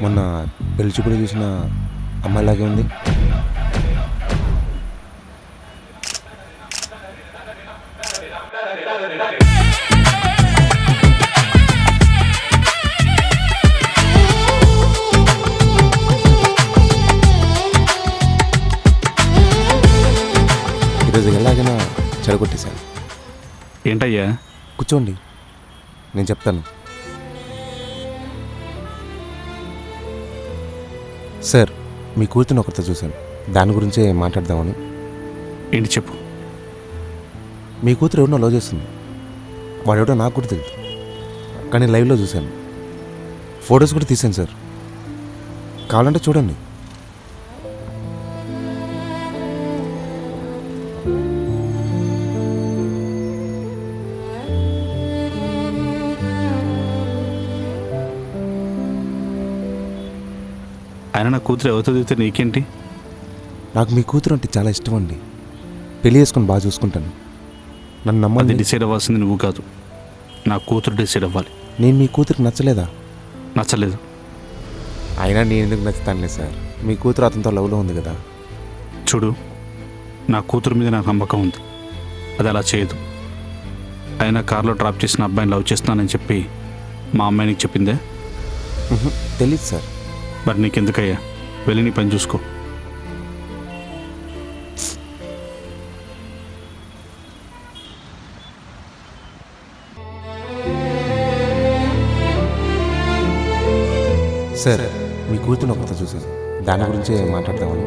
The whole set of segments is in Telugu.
మొన్న పెళ్లి చూపులు చూసిన అమ్మాయిలాగే ఉంది. ఈరోజు ఎలాగైనా చెడగొట్టేశాను. ఏంటయ్యా? కూర్చోండి, నేను చెప్తాను. సార్, మీ కూతురుని ఒకరితో చూశాను, దాని గురించే మాట్లాడదామని. ఏంటి చెప్పు. మీ కూతురు ఎవరినో లవ్ చేస్తుంది. వాడెవడో నాకు కూడా తెలియదు, కానీ లైవ్లో చూశాను. ఫొటోస్ కూడా తీశాను సార్, కావాలంటే చూడండి. ఆయన నా కూతురు ఎవరితో దిగితే నీకేంటి? నాకు మీ కూతురు అంటే చాలా ఇష్టం అండి. పెళ్లి చేసుకొని బాగా చూసుకుంటాను, నన్ను అది నమ్మండి. డిసైడ్ అవ్వాల్సింది నువ్వు కాదు, నా కూతురు డిసైడ్ అవ్వాలి. నేను మీ కూతురికి నచ్చలేదా? నచ్చలేదు. అయినా నేను ఎందుకు నచ్చుతానులే సార్, మీ కూతురు అతనితో లవ్లో ఉంది కదా. చూడు, నా కూతురు మీద నాకు నమ్మకం ఉంది, అది అలా చేయదు. అయినా కార్లో డ్రాప్ చేసిన అబ్బాయిని లవ్ చేస్తున్నానని చెప్పి మా అమ్మాయి నీకు చెప్పిందే? తెలీదు సార్. మరి నీకెందుకయ్యా, వెళ్ళి నీ పని చూసుకో. సార్, మీ కూతురు ఒకరితో చూశాను, దాని గురించే మాట్లాడదామని.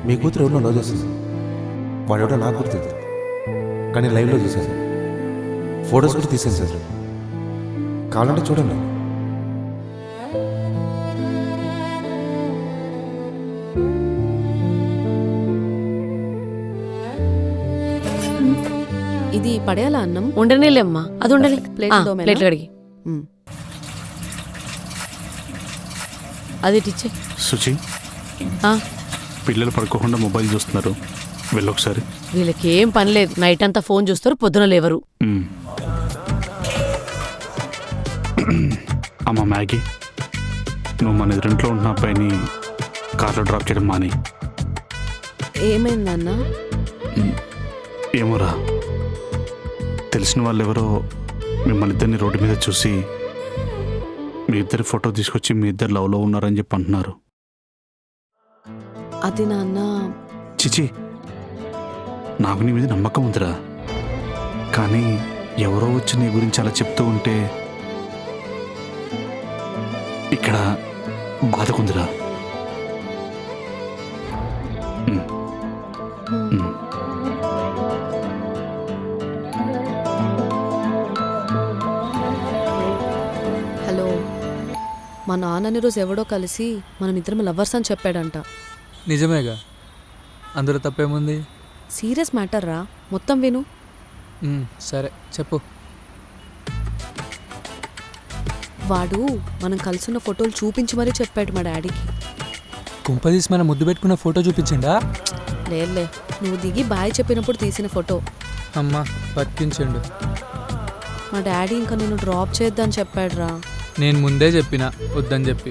మీ కూతురు ఎవరినో లవ్ చేస్తుంది. వాడెవడో నాకు కూడా తెలియదు, కానీ లైవ్లో చూశాను. ఫొటోస్ కూడా తీసాను సార్, కావాలంటే చూడండి. ఇది పడేయాలా అన్నం? ఉండనేలేమ్మా, అది ఉండని. ప్లేట్లు కడిగి అది టిచ్చే. సుచి, పిల్లలు పడుకోకుండా మొబైల్ చూస్తున్నారు, వెళ్ళొకసారి. వీళ్ళకి ఏం పని లేదు, నైట్ అంతా ఫోన్ చూస్తారు, పొద్దున లేవరు. అమ్మ మ్యాగీ, నువ్వు మన ఎదురింట్లో ఉన్న అబ్బాయిని కార్లో డ్రాప్ చేయడం మాని. ఏమైందన్నా? ఏమోరా, తెలిసిన వాళ్ళు ఎవరో మిమ్మల్ని ఇద్దరిని రోడ్డు మీద చూసి మీ ఇద్దరి ఫోటో తీసుకొచ్చి మీ ఇద్దరు లవ్లో ఉన్నారని చెప్పి అంటున్నారు. అది నాన్న. చిచి, నాకు నీ మీద నమ్మకం ఉందిరా, కానీ ఎవరో వచ్చి నీ గురించి అలా చెప్తూ ఉంటే ఇక్కడ బాధకుందిరా. హలో, మా నాన్నని రోజు ఎవడో కలిసి మనం ఇద్దరం లవర్స్ అని చెప్పాడంట. నిజమేగా, అందులో తప్పేముంది? సీరియస్ మ్యాటర్ రా, మొత్తం విను. సరే చెప్పు. వాడు మనం కలిసిన ఫోటోలు చూపించి మరీ చెప్పాడు మా డాడీకి. కుంపదీసి మన ముద్దు పెట్టుకున్న ఫోటో చూపించిండా? లేదులే, నువ్వు దిగి బాయ్ చెప్పినప్పుడు తీసిన ఫోటో. అమ్మా బతికించండు. మా డాడీ ఇంకా నేను డ్రాప్ చేద్దని చెప్పాడు రా. నేను ముందే చెప్పినా వద్దని చెప్పి,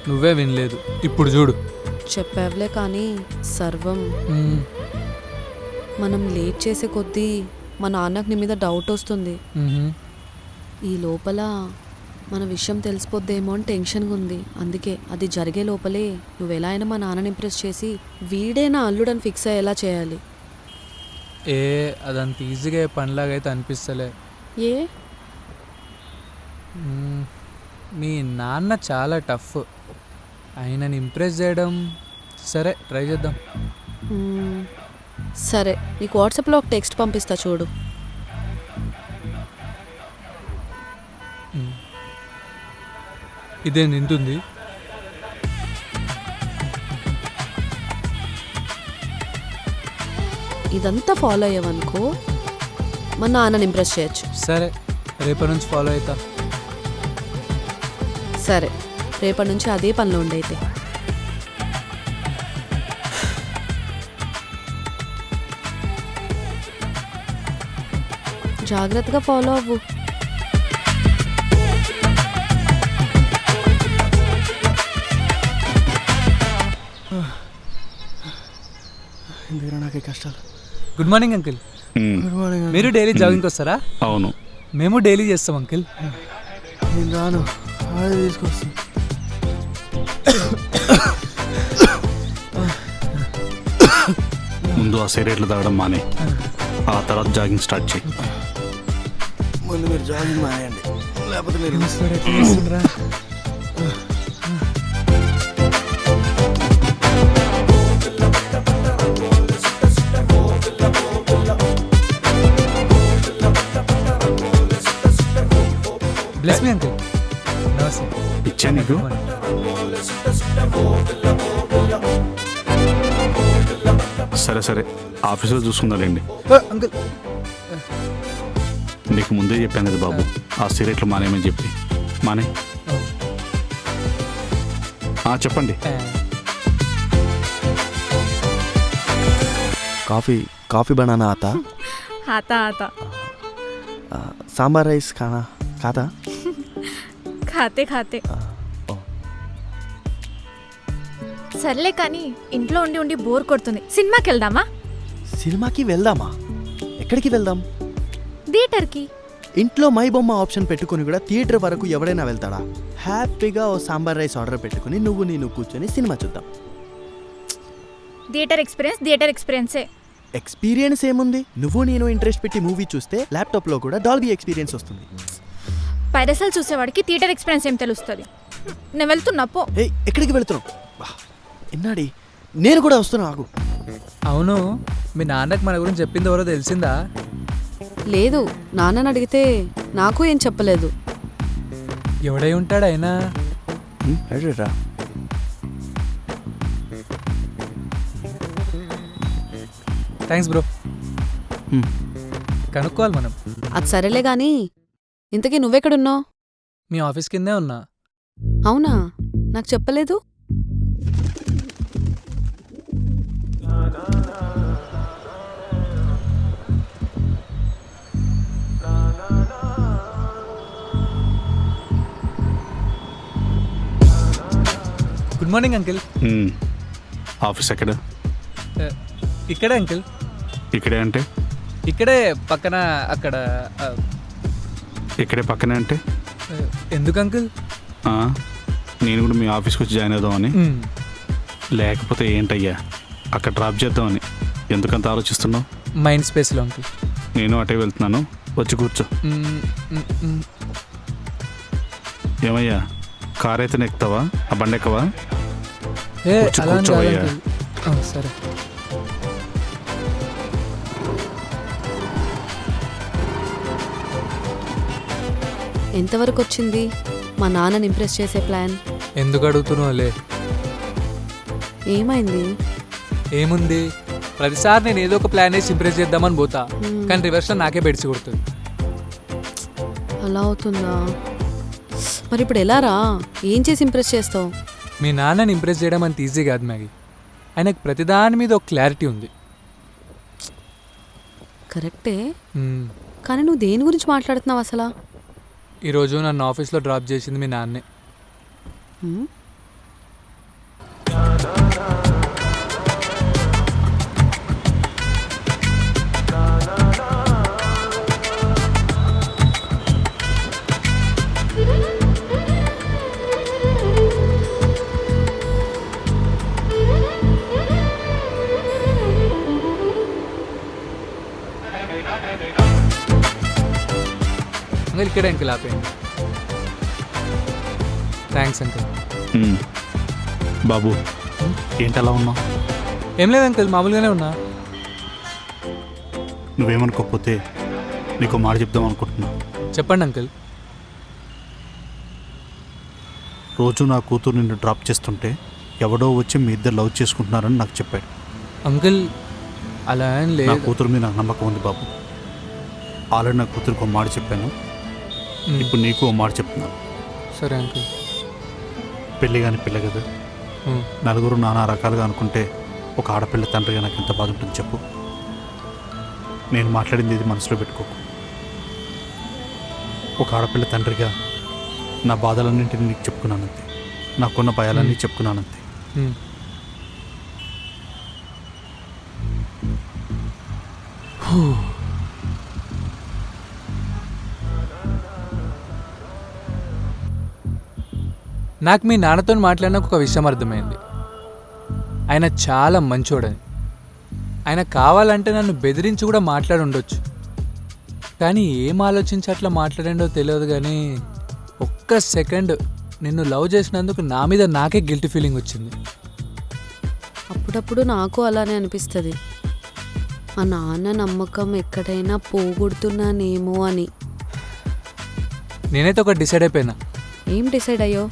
నువ్వే వినలేదు. ఇప్పుడు చూడు. చెప్పావులే, కానీ సర్వం మనం లేట్ చేసే కొద్దీ మా నాన్నకు నీ మీద డౌట్ వస్తుంది. ఈ లోపల మన విషయం తెలిసిపోద్దేమో అని టెన్షన్గా ఉంది. అందుకే అది జరిగే లోపలే నువ్వు ఎలా అయినా మా నాన్నని ఇంప్రెస్ చేసి వీడే నా అల్లుడని ఫిక్స్ అయ్యేలా చేయాలి. అదంత ఈజీగా పనిలాగైతే అనిపిస్తలే. ఏ? మీ నాన్న చాలా టఫ్, ఆయనని ఇంప్రెస్ చేయడం. సరే ట్రై చేద్దాం. సరే, నీకు వాట్సాప్లో ఒక టెక్స్ట్ పంపిస్తా చూడు. ఇదే నింటుంది. ఇదంతా ఫాలో అయ్యావనుకో మా నాన్నని ఇంప్రెస్ చేయొచ్చు. సరే, రేపటి నుంచి ఫాలో అవుతా. సరే, రేపటి నుంచి అదే పనిలో ఉండైతే. జాగ్రత్తగా ఫాలో అవ్వు. ఎందుకంటే నాకు ఈ కష్టాలు. Good morning uncle. Good morning. మీరు డైలీ జాగింగ్కి వస్తారా? అవును. మేము డైలీ చేస్తాం అంకిల్. నేను రాను, ఆడే తీసుకొస్తాను. ముందు ఆ సిగరెట్లు తాగడం మానే, ఆ తర్వాత జాగింగ్ స్టార్ట్ చేయి. ముందు మీరు జాగింగ్ మానేయండి, లేకపోతే మీరు బ్లెస్ మీ అంకిల్. నమస్తే. ఇచ్చా నీకు? సరే సరే, ఆఫీసులో చూసుకుందాలేండి. అంకిల్ నీకు ముందే చెప్పాను కదా బాబు, ఆ సిగరెట్లు మానేమని చెప్పి. మానే. చెప్పండి. కాఫీ బనానా ఆతా? आता आता సాంబార్ రైస్ కానా కాదా? खाते खाते. సర్లే కానీ ఇంట్లో ఉండి ఉండి బోర్ కొడుతుంది, సినిమాకి వెళ్దామా? సినిమాకి వెళ్దామా? ఎక్కడికి వెళ్దాం? థియేటర్కి. ఇంట్లో మై బొమ్మ ఆప్షన్ పెట్టుకుని కూడా థియేటర్ వరకు ఎవడైనా వెళ్తాడా? హ్యాపీగా ఓ సాంబార్ రైస్ ఆర్డర్ పెట్టుకుని నేను కూర్చొని సినిమా చూద్దాం. థియేటర్ ఎక్స్పీరియన్సే. ఎక్స్పీరియన్స్ ఏముంది? నేను ఇంట్రెస్ట్ పెట్టి మూవీ చూస్తే ల్యాప్టాప్లో కూడా డాల్బీ ఎక్స్పీరియన్స్ వస్తుంది. పైరసలు చూసేవాడికి థియేటర్ ఎక్స్పీరియన్స్ ఏం తెలుస్తుంది? నేను వెళ్తున్నా పో. ఎక్కడికి వెళ్తున్నావు? ఎన్నాడి, నేను కూడా వస్తున్నా, ఆగు. అవును, మీ నాన్నకి మన గురించి చెప్పింది ఎవరో తెలిసిందా? లేదు, నాన్నని అడిగితే నాకు ఏం చెప్పలేదు. ఎవడై ఉంటాడు అయినా? రా. Thanks bro. కనుక్కోవాలి మనం. అది సరేలే గాని ఇంతకీ నువ్వెక్కడున్నావు? మీ ఆఫీస్ కిందే ఉన్నా. అవునా, నాకు చెప్పలేదు. Good morning uncle. ఆఫీస్ ఎక్కడ? ఇక్కడే అంకిల్. ఇక్కడే అంటే? ఇక్కడే పక్కన అక్కడ. ఇక్కడే పక్కనే అంటే? ఎందుకు అంకిల్? నేను కూడా మీ ఆఫీస్కి వచ్చి జాయిన్ అవుదామని. లేకపోతే ఏంటయ్యా అక్కడ డ్రాప్ చేద్దామని. ఎందుకంత ఆలోచిస్తున్నావు? మైండ్ స్పేస్లో అంకిల్. నేను అటే వెళ్తున్నాను, వచ్చి కూర్చో. ఏమయ్యా, కార్ అయితే ఎక్కుతావా? ఆ బండి ఎక్కవా? కూర్చోవయ్యా. సరే. ఎంతవరకు వచ్చింది మా నాన్నని ఇంప్రెస్ చేసే ప్లాన్? ఎందుకు అడుగుతున్నావులే? ఏమైంది? ఏముంది, ప్రతిసారి నేను ఏదో ఒక ప్లాన్ వేసి ఇంప్రెస్ చేద్దామని పోతా, కానీ రివర్స్లో నాకే బెడిసి కొడుతుంది. అలా అవుతుందా? మరి ఇప్పుడు ఎలా రా? ఏం చేసి ఇంప్రెస్ చేస్తావు? మీ నాన్నని ఇంప్రెస్ చేయడం అంత ఈజీ కాదు మ్యాగీ. ఆయనకు ప్రతిదాని మీద ఒక క్లారిటీ ఉంది. కరెక్టే, కానీ నువ్వు దేని గురించి మాట్లాడుతున్నావు అసలు? ఈరోజు నన్ను ఆఫీస్లో డ్రాప్ చేసింది మీ నాన్నే. అంకుల్ ఇక్కడే అంకుల్ ఆపేయండి. Thanks uncle. బాబు ఏంటి అలా ఉన్నావు? ఏం లేదు అంకుల్, మామూలుగానే ఉన్నా. నువ్వేమనుకోకపోతే నీకు మాట చెప్దాం అనుకుంటున్నా. చెప్పండి అంకుల్. రోజు నా కూతురు నిన్ను డ్రాప్ చేస్తుంటే ఎవడో వచ్చి మీ ఇద్దరు లవ్ చేసుకుంటున్నారని నాకు చెప్పాడు. అంకుల్ అలా ఏం నా లేదు. కూతురు మీద నాకు నమ్మకం ఉంది బాబు. ఆల్రెడీ నా కూతురికి ఒక మాట చెప్పాను, ఇప్పుడు నీకు ఒక మాట చెప్తున్నాను. సరే అంకుల్. పెళ్ళి కానీ పిల్ల కదా, నలుగురు నానా రకాలుగా అనుకుంటే ఒక ఆడపిల్ల తండ్రిగా నాకు ఎంత బాధ ఉంటుంది చెప్పు. నేను మాట్లాడింది ఇది మనసులో పెట్టుకోకు. ఒక ఆడపిల్ల తండ్రిగా నా బాధలన్నింటినీ నీకు చెప్పుకున్నానంతే, నాకున్న భయాలన్నీ చెప్పుకున్నానంతే. నాకు మీ నాన్నతో మాట్లాడినాక ఒక విషయం అర్థమైంది. ఆయన చాలా మంచోడని. ఆయన కావాలంటే నన్ను బెదిరించి కూడా మాట్లాడి ఉండొచ్చు, కానీ ఏం ఆలోచించి అట్లా మాట్లాడిండో తెలియదు. కానీ ఒక్క సెకండ్ నిన్ను లవ్ చేసినందుకు నా మీద నాకే గిల్టీ ఫీలింగ్ వచ్చింది. అప్పుడప్పుడు నాకు అలానే అనిపిస్తుంది. మా నాన్న నమ్మకం ఎక్కడైనా పోగొడుతున్నానేమో అని. నేనైతే ఒక డిసైడ్ అయిపోయినా. ఏం డిసైడ్ అయ్యో?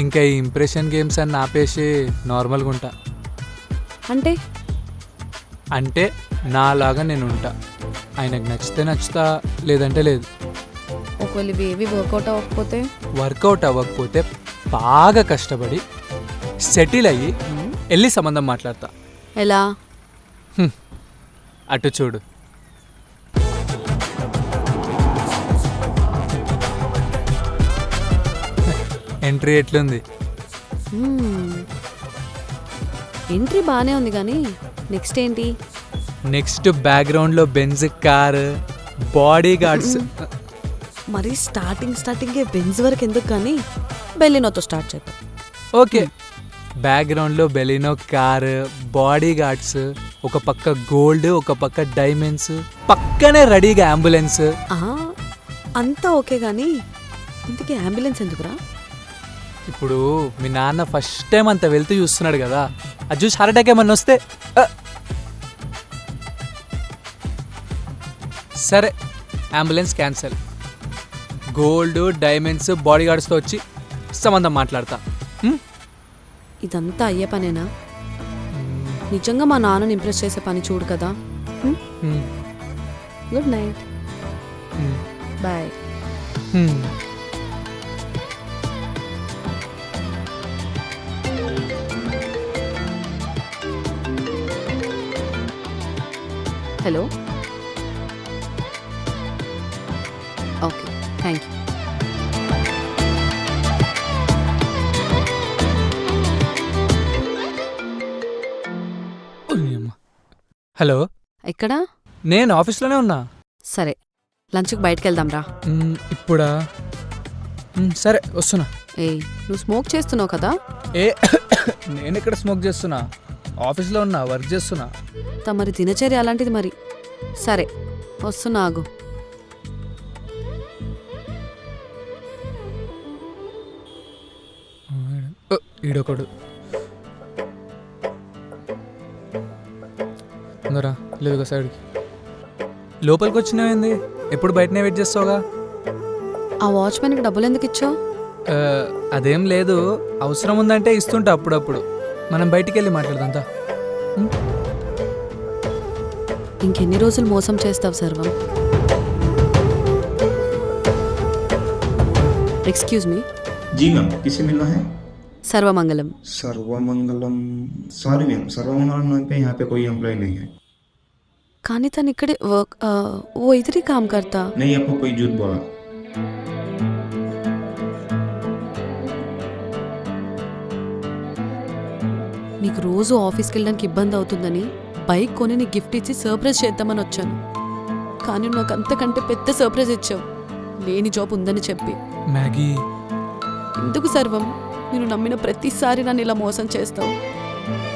ఇంకా ఈ ఇంప్రెషన్ గేమ్స్ అన్ని ఆపేసి నార్మల్గా ఉంటా. అంటే నాలాగా నేను ఉంటా. ఆయనకు నచ్చితే నచ్చుతా, లేదంటే లేదు. ఒకవేళ ఇవి ఏవి వర్కౌట్ అవ్వకపోతే బాగా కష్టపడి సెటిల్ అయ్యి వెళ్ళి సంబంధం మాట్లాడతా. ఎలా? అటు చూడు. ఎంట్రీ ఎట్లుంది? ఎంట్రీ బాగానే ఉంది, కానీ నెక్స్ట్ ఏంటి? నెక్స్ట్ బ్యాక్గ్రౌండ్లో బెంజ్ కార్, బాడీ గార్డ్స్. మరి స్టార్టింగే బెంజ్ వరకు ఎందుకు, కానీ బెలినోతో స్టార్ట్ చేద్దాం. ఓకే, బ్యాక్గ్రౌండ్లో బెలినో కార్, బాడీ గార్డ్స్, ఒక పక్క గోల్డ్, ఒక పక్క డైమండ్స్, పక్కనే రెడీగా అంబులెన్స్. అంతా ఓకే, కానీ ఇంతకీ అంబులెన్స్ ఎందుకురా? ఇప్పుడు మీ నాన్న ఫస్ట్ టైం అంత వెళ్తూ చూస్తున్నాడు కదా, అది చూసి హార్ట్ అటాక్ ఏమన్నా వస్తే సరే, ambulance cancel. Gold, diamonds, body గార్డ్స్తో వచ్చి సంబంధం మాట్లాడతా. ఇదంతా అయ్యే పనేనా? నిజంగా మా నాన్నని ఇంప్రెస్ చేసే పని చూడు కదా. Good night, bye. Hello, okay, thank you. Hello, ఎక్కడా? నేను ఆఫీస్లోనే ఉన్నా. సరే, లంచ్కి బయటకు వెళ్దాం రా. ఇప్పుడా? సరే, వస్తున్నా. నువ్వు స్మోక్ చేస్తున్నావు కదా? నేను ఇక్కడ స్మోక్ చేస్తున్నా, ఆఫీస్లో ఉన్నా, వర్క్ చేస్తున్నా. మరి దినచర్య అలాంటిది మరి. సరే, వస్తున్నా, ఆగు. ఈడొకడు ఉందరా, లేదుగా సైడ్కి. లోపలికి వచ్చినావేంది? ఎప్పుడు బయటనే వెయిట్ చేస్తావుగా. ఆ వాచ్మెన్కి డబ్బులు ఎందుకు ఇచ్చావు? అదేం లేదు, అవసరం ఉందంటే ఇస్తుంటా అప్పుడప్పుడు. మనం బయటికి వెళ్ళి మాట్లాడదాంతా. ఇంకెన్ని రోజులు మోసం చేస్తావు సర్వం? Excuse me. जी मैम, किसे मिलना है? सर्वमंगलम. सर्वमंगलम, सॉरी मैम, सर्वमंगलम नाम पे यहाँ पे कोई एम्प्लॉय नहीं है. కానీ తను ఇక్కడే వర్క్, वो इधर ही काम करता. नहीं, आपको कोई झूठ बोला. నీకు రోజు ఆఫీస్కి వెళ్ళడానికి ఇబ్బంది అవుతుందని బైక్ కొని నీకు గిఫ్ట్ ఇచ్చి సర్ప్రైజ్ చేద్దామని వచ్చాను. కానీ నాకు అంతకంటే పెద్ద సర్ప్రైజ్ ఇచ్చావు, లేని జాబ్ ఉందని చెప్పి. మ్యాగీ, ఎందుకు సర్వం? నేను నమ్మిన ప్రతిసారి నన్ను ఇలా మోసం చేస్తావు.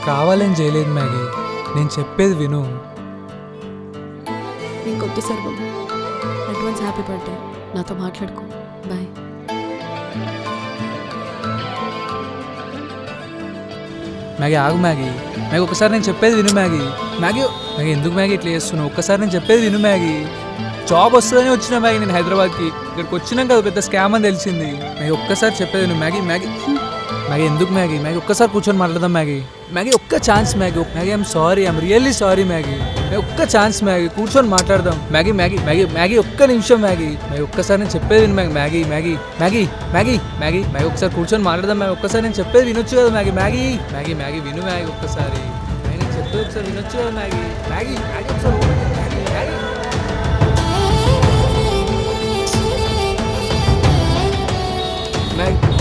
కావాలని చేయలేదు మ్యాగీ, నేను చెప్పేది విను. ఇంకొద్దు సర్వం. Advance happy birthday. నాతో మాట్లాడుకో. బాయ్. మ్యాగీ, ఆగు మ్యాగీ. మ్యాగీ, ఒక్కసారి నేను చెప్పేది విను మ్యాగీ. మ్యాగీ, మ్యాగీ, ఎందుకు మ్యాగీ ఇట్లా చేస్తున్నావు? ఒక్కసారి నేను చెప్పేది విను మ్యాగీ. జాబ్ వస్తుందని వచ్చిన మ్యాగీ నేను హైదరాబాద్కి. ఇక్కడికి వచ్చినాక కదా పెద్ద స్కామ్ అని తెలిసింది. మ్యాగీ, ఒక్కసారి చెప్పేది విను మ్యాగీ. మ్యాగీ, మ్యాగీ, ఎందుకు మ్యాగీ? మ్యాగీ, ఒక్కసారి కూర్చొని మాట్లాడదాం మ్యాగీ. మ్యాగీ, ఒక్క chance Maggi. Maggi, I'm sorry, I'm really sorry Maggi. Maggi, ఒక్క ఛాన్స్ మ్యాగీ, కూర్చొని మాట్లాడదాం. మ్యాగీ, మ్యాగీ, మ్యాగీ, మ్యాగీ, ఒక్క నిమిషం మ్యాగీ. మ్యాగీ, ఒక్కసారి నేను చెప్పేది విను Maggi. Maggi, Maggi, Maggi, Maggi, Maggi, Maggi, ఒకసారి కూర్చొని మాట్లాడదాం మ్యాగీ. ఒక్కసారి నేను చెప్పేది వినొచ్చు కదా మ్యాగీ. మ్యాగీ, మ్యాగీ, మ్యాగీ, విను మ్యాగీ. ఒక్కసారి నేను చెప్పేది ఒకసారి వినొచ్చు కదా మ్యాగీ. మ్యాగీ, మ్యాగీ, ఒకసారి మ్యాగీ, మ్యాగీ. మ్యాగీ,